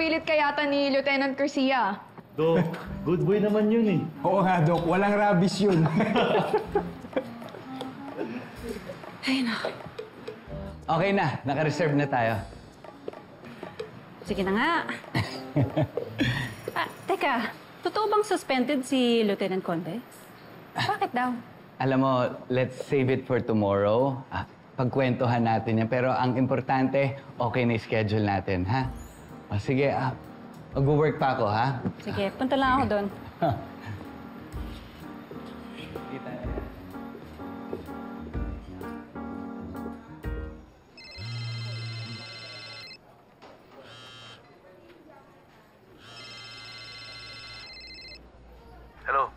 pinapilit ka yata ni Lieutenant Garcia. Dok, good boy naman yun eh. Oo nga, Dok. Walang rabies yun. Ay, naku. Okay na. Naka-reserve na tayo. Sige na nga. Teka. Totoo bang suspended si Lieutenant Conde? Bakit daw? Alam mo, let's save it for tomorrow. Pagkwentuhan natin yan. Pero ang importante, okay na yung schedule natin, ha? O sige, mag-work pa ako, ha? Sige, punta lang ako doon. Hello?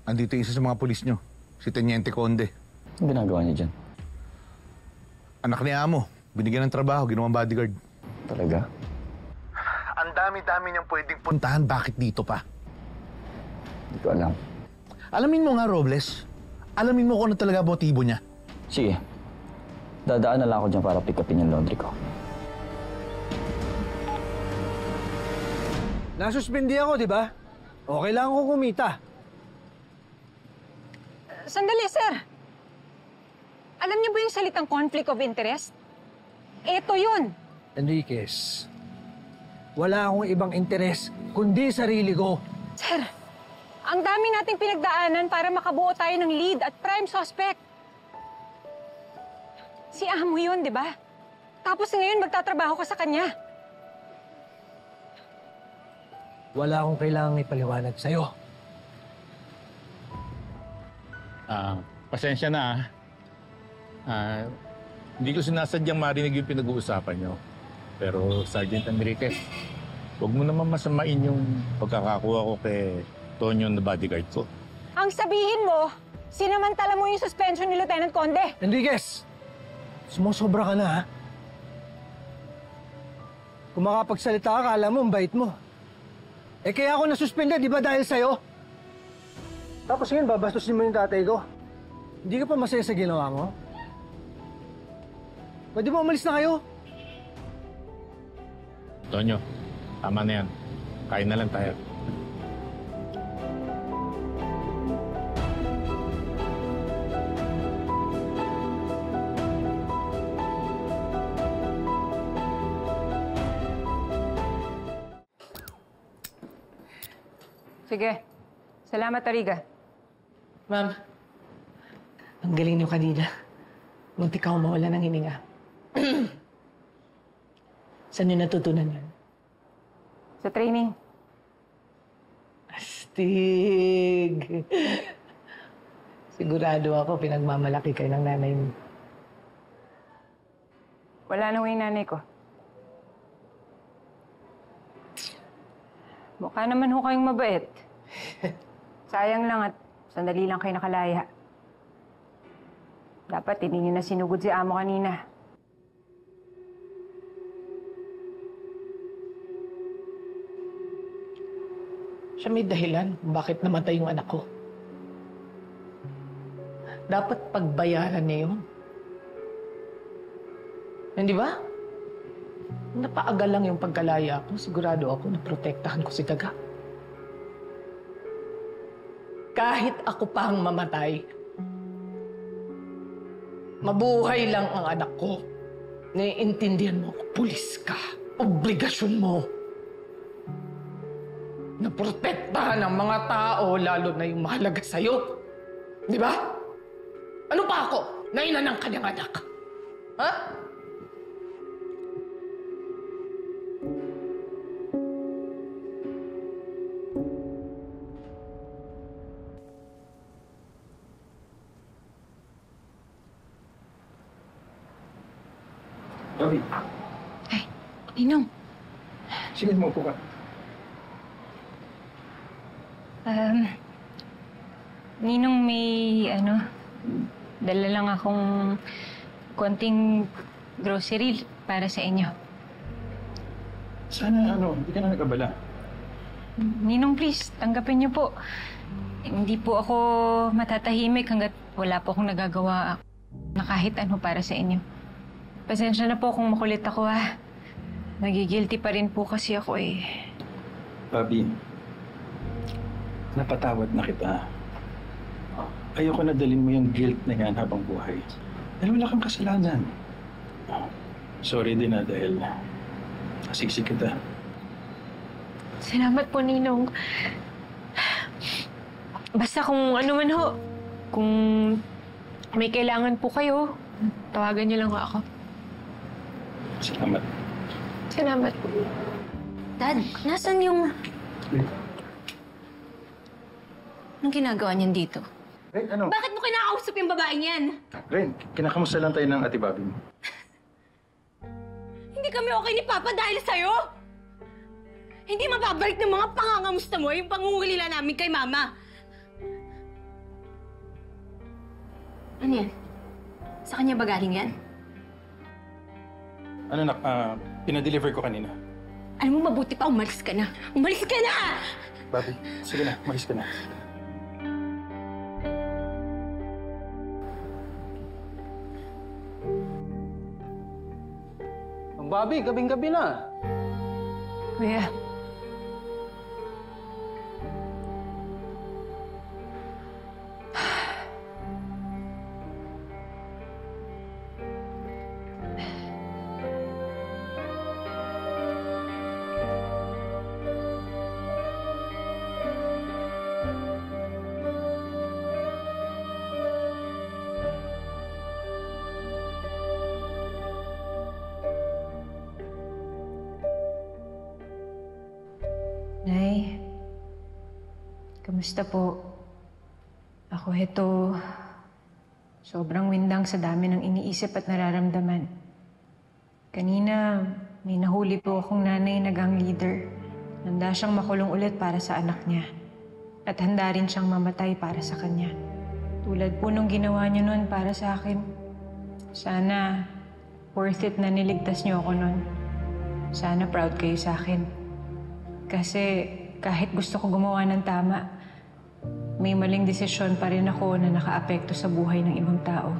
Andito isa sa mga pulis nyo, si Teniente Conde. Anong ginagawa niya dyan? Anak ni Amo, binigyan ng trabaho, ginawang bodyguard. Talaga? Ang dami-dami niyang pwedeng puntahan, bakit dito pa? Hindi ko alam. Alamin mo nga, Robles. Alamin mo kung ano talaga motibo niya. Sige. Dadaan na lang ako dyan para pick upin yung laundry ko. Nasuspindi ako, di ba? Okay lang ako kumita. Sandali, sir. Alam niyo ba yung salitang conflict of interest? Ito yun. Enriquez, wala akong ibang interes kundi sarili ko. Sir, ang dami nating pinagdaanan para makabuo tayo ng lead at prime suspect. Si Amo yun, di ba? Tapos ngayon magtatrabaho ka sa kanya. Wala akong kailangang ipaliwanag sa'yo. Pasensya na hindi ko sinasadyang marinig yung pinag-uusapan nyo. Pero Sergeant Enriquez, huwag mo naman masamain yung pagkakakuha ko kay Tonyo na bodyguard ko. Ang sabihin mo, sinamantala mo yung suspension ni Lieutenant Conde. Enriquez, sumusobra ka na, ha? Kung makapagsalita ka, akala mo, ang bait mo. Eh kaya ako nasuspenda, di ba dahil sa'yo? Tapos ngayon, babastusin mo yung tatay ko. Hindi ka pa masaya sa ginawa mo? Pwede mo umalis na kayo? Tonyo, tama na yan. Kain na lang tayo. Sige. Salamat, Ariga. Ma'am, ang galing niyo kanina. Muntik ako mawala ng hininga. Saan niyo natutunan yun? Sa training. Astig! Sigurado ako pinagmamalaki kayo ng nanay mo. Wala na yung nanay ko. Mukha naman ho kayong mabait. Sayang lang at sandali lang kayo nakalaya. Dapat hindi niyo na sinugod si Amo kanina. Siya may dahilan kung bakit namatay yung anak ko. Dapat pagbayaran niya yun. Hindi ba? Napaagal lang yung pagkalaya ko. Sigurado ako na protektahan ko si Daga. Kahit ako pa ang mamatay, mabuhay lang ang anak ko. Naiintindihan mo ako, pulis ka. Obligasyon mo na protektahan ang mga tao, lalo na yung mahalaga sa'yo. Di ba? Ano pa ako? Na ina ng kanyang anak. Ha? Gabi. Ay, Ninong. Sige, maupo ka. Ninong, may dala lang akong konting grocery para sa inyo. Sana hindi ka na nagkabala. Ninong, please, tanggapin niyo po. Hindi po ako matatahimik hanggat wala po akong nagagawa na kahit ano para sa inyo. Pasensya na po kung makulit ako, ha. nagigilty pa rin po kasi ako eh. Bobby, napatawad na kita. Ayoko na dalhin mo yung guilt na yan habang buhay. Dahil wala kang kasalanan. Sorry din dahil nasiksik kita. Salamat po, Ninong. Basta kung ano man ho, kung may kailangan po kayo, tawagan niyo lang ho ako. Salamat. Salamat po. Dad, nasan yung... Anong ginagawa niyan dito? Ren, ano? Bakit mo kinakausap yung babaeng yan? Ren, kinakamusta lang tayo ng ate Bobby mo. Hindi kami okay ni Papa dahil sa'yo! Hindi mababalik ng mga pangangamusta mo yung pangungulila namin kay Mama. Ano yan? Sa kanya ba galing yan? Ano nak, pinadeliver ko kanina. Alam mo, mabuti pa, umalis ka na. Umalis ka na! Bobby, sige na, malis ka na. Bobby, gabing-gabi na. Kuya, Nay, kamusta po? Ako heto, sobrang windang sa dami ng iniisip at nararamdaman. Kanina, may nahuli po akong nanay na gang leader. Handa siyang makulong ulit para sa anak niya. At handa rin siyang mamatay para sa kanya. Tulad po nung ginawa niyo nun para sa akin. Sana worth it na niligtas niyo ako nun. Sana proud kayo sa akin. Kasi kahit gusto ko gumawa ng tama, may maling desisyon pa rin ako na nakaapekto sa buhay ng ibang tao.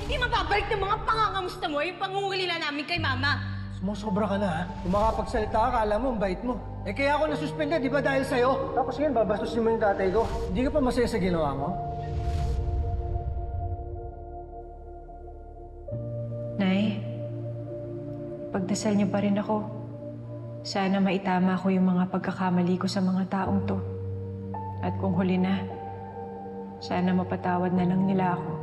Hindi mababalik ng mga pangangamusta mo yung pangungulila namin kay Mama. Sumusobra ka na, ha? Kung makapagsalita ka, akala mo, ang bait mo. Eh kaya ako nasuspenda, di ba dahil sa'yo? Tapos ngayon, babastusin mo yung tatay ko. Hindi ka pa masaya sa ginawa mo? Nay, pagdasal niyo pa rin ako. Sana maitama ko yung mga pagkakamali ko sa mga taong to. At kung huli na, sana mapatawad na lang nila ako.